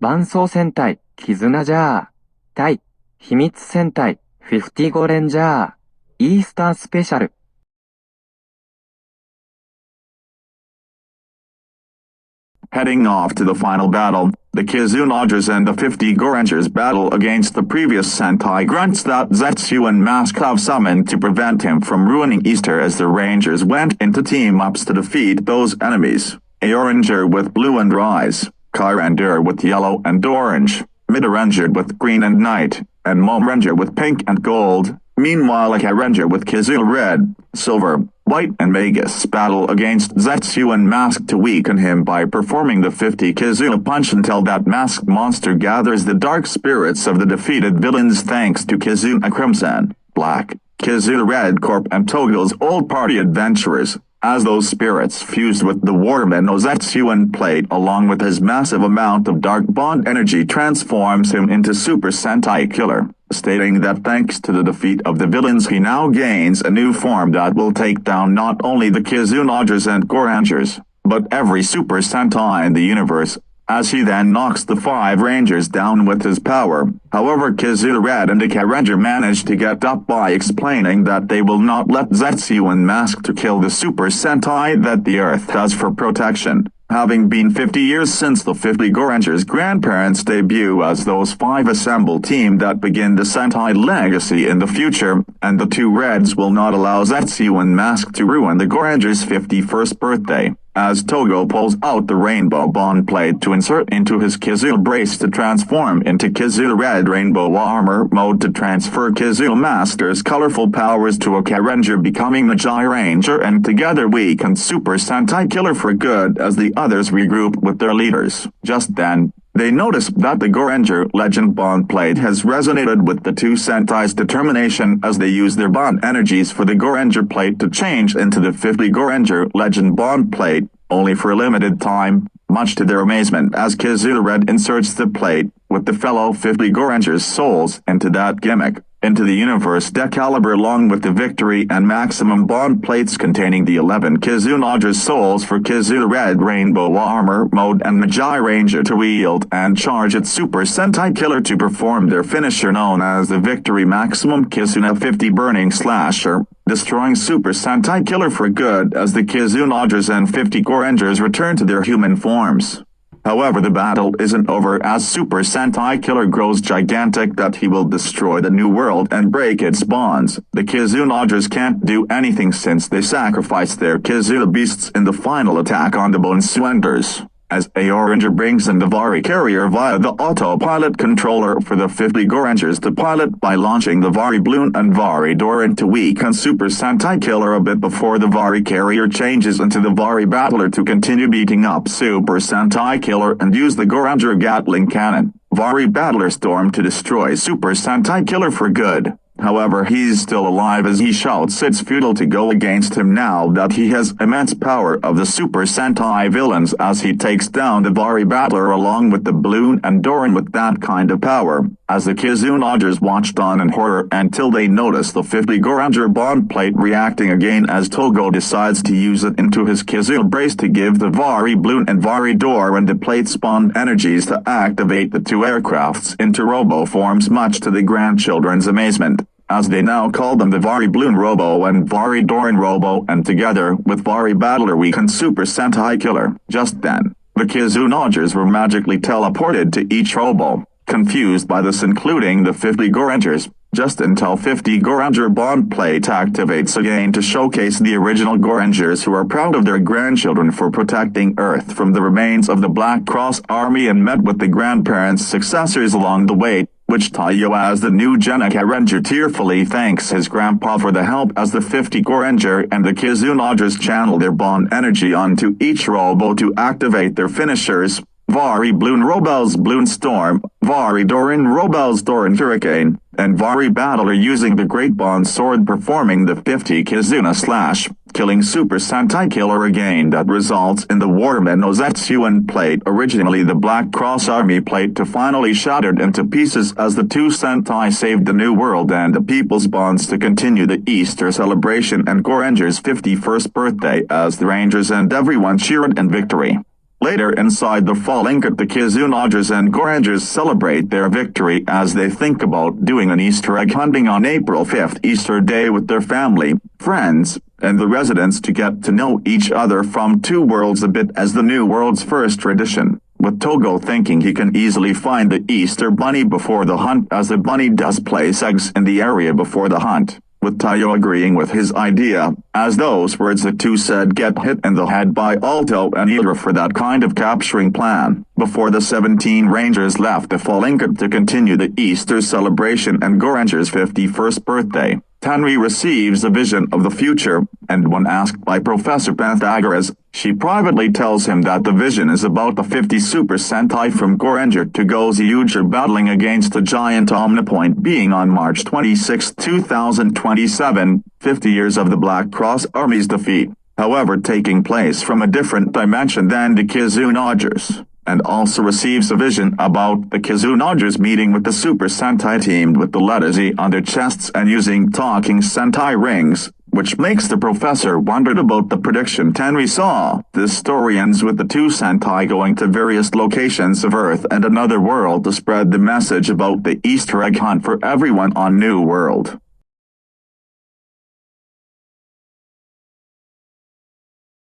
伴走戦隊、キズナジャー、対、秘密戦隊、フィフティゴレンジャー、イースタースペシャル。Heading off to the final battle, the Kizunagers and the 50 Gorengers battle against the previous Sentai grunts that Zetsuen Mask have summoned to prevent him from ruining Easter as the Rangers went into team-ups to defeat those enemies. Gorenger with blue and eyes, Gorenger with yellow and orange, Midaranger with green and night, and Moranger with pink and gold. Meanwhile, Gorenger with Kizu red, silver, white and Magus battle against Zetsuen Mask to weaken him by performing the 50 Kizuna punch until that masked monster gathers the dark spirits of the defeated villains thanks to Kizuna Crimson, Black, Kizuna Red Corp and Togo's old party adventurers. As those spirits fused with the Waterman Zetsuen plate along with his massive amount of dark bond energy transforms him into Super Sentai Killer, stating that thanks to the defeat of the villains he now gains a new form that will take down not only the Kizunagers and Gorengers, but every Super Sentai in the universe, as he then knocks the 5 Rangers down with his power. However, Kizu Red and the Gorenger manage to get up by explaining that they will not let Zetsuen Mask to kill the Super Sentai that the Earth has for protection. Having been 50 years since the 50 Gorengers' grandparents' debut as those 5 assembled team that begin the Sentai legacy in the future, and the 2 Reds will not allow Zetsuen Mask to ruin the Gorengers' 51st birthday. As Togo pulls out the rainbow bond plate to insert into his Kizu brace to transform into Kizu Red Rainbow Armor mode to transfer Kizu Master's colorful powers to a Gorenger becoming the Ranger and together weaken Super Sentai Killer for good as the others regroup with their leaders. Just then, they notice that the Gorenger Legend Bond Plate has resonated with the 2 Sentai's determination as they use their bond energies for the Gorenger Plate to change into the 50 Gorenger Legend Bond Plate, only for a limited time, much to their amazement as Kizu Red inserts the plate, with the fellow 50 Gorengers' souls, into that gimmick, into the universe Decalibre along with the Victory and Maximum Bond Plates containing the 11 Kizunagers' souls for Kizu Red Rainbow Armor mode and Magi Ranger to wield and charge its Super Sentai Killer to perform their finisher known as the Victory Maximum Kizuna 50 Burning Slasher, destroying Super Sentai Killer for good as the Kizunagers and 50 Gorengers return to their human forms. However, the battle isn't over as Super Sentai Killer grows gigantic that he will destroy the new world and break its bonds. The Kizunagers can't do anything since they sacrificed their Kizuna beasts in the final attack on the Bansouenders. As Gorenger brings in the Vari carrier via the autopilot controller for the 50 Gorengers to pilot by launching the Vari Bloon and Vari Doran to weaken Super Sentai Killer a bit before the Vari carrier changes into the Vari Battler to continue beating up Super Sentai Killer and use the Gorenger Gatling Cannon, Vari Battler Storm to destroy Super Sentai Killer for good. However, he's still alive as he shouts it's futile to go against him now that he has immense power of the Super Sentai villains as he takes down the Vari Battler along with the Bloon and Doran with that kind of power. As the Kizunagers watched on in horror until they noticed the 50 Gorenger bond plate reacting again as Togo decides to use it into his Kizu brace to give the Vari Bloon and Vari Doran the plate spawned energies to activate the 2 aircrafts into robo forms much to the grandchildren's amazement, as they now call them the Vari Bloon Robo and Vari Doran Robo and together with Vari Battler weaken Super Sentai Killer. Just then, the Kizunagers were magically teleported to each robo, confused by this including the 50 Gorengers, just until 50 Gorenger bond plate activates again to showcase the original Gorengers who are proud of their grandchildren for protecting Earth from the remains of the Black Cross Army and met with the grandparents' successors along the way, which Taiyo as the new Gorenger tearfully thanks his grandpa for the help as the 50 Gorenger and the Kizunagers channel their bond energy onto each robo to activate their finishers, Vari Bloon Robel's Bloon Storm, Vari Doran Robel's Doran Hurricane, and Vari Battler using the Great Bond Sword performing the 50 Kizuna Slash, killing Super Sentai Killer again that results in the Waterman Zetsuen plate, originally the Black Cross Army plate, to finally shattered into pieces as the 2 Sentai saved the new world and the people's bonds to continue the Easter celebration and Gorenger's 51st birthday as the Rangers and everyone cheered in victory. Later inside the falling cut, the Kizunagers and Gorengers celebrate their victory as they think about doing an Easter egg hunting on April 5th, Easter Day, with their family, friends, and the residents to get to know each other from two worlds a bit as the new world's first tradition. With Togo thinking he can easily find the Easter bunny before the hunt, as the bunny does place eggs in the area before the hunt. With Tayo agreeing with his idea, as those words the two said get hit in the head by Alto and Hydra for that kind of capturing plan. Before the 17 Rangers left the falling cut to continue the Easter celebration and Gorenger's 51st birthday, Tenri receives a vision of the future, and when asked by Professor Pythagoras, she privately tells him that the vision is about the 50 Super Sentai from Gorenger to Gozeujir battling against a giant Omnipoint being on March 26, 2027, 50 years of the Black Cross Army's defeat, however taking place from a different dimension than the Kizunagers. And also receives a vision about the Kizunagers meeting with the Super Sentai teamed with the letters E on their chests and using talking Sentai rings, which makes the professor wonder about the prediction Tenri saw. This story ends with the two Sentai going to various locations of Earth and another world to spread the message about the Easter egg hunt for everyone on New World.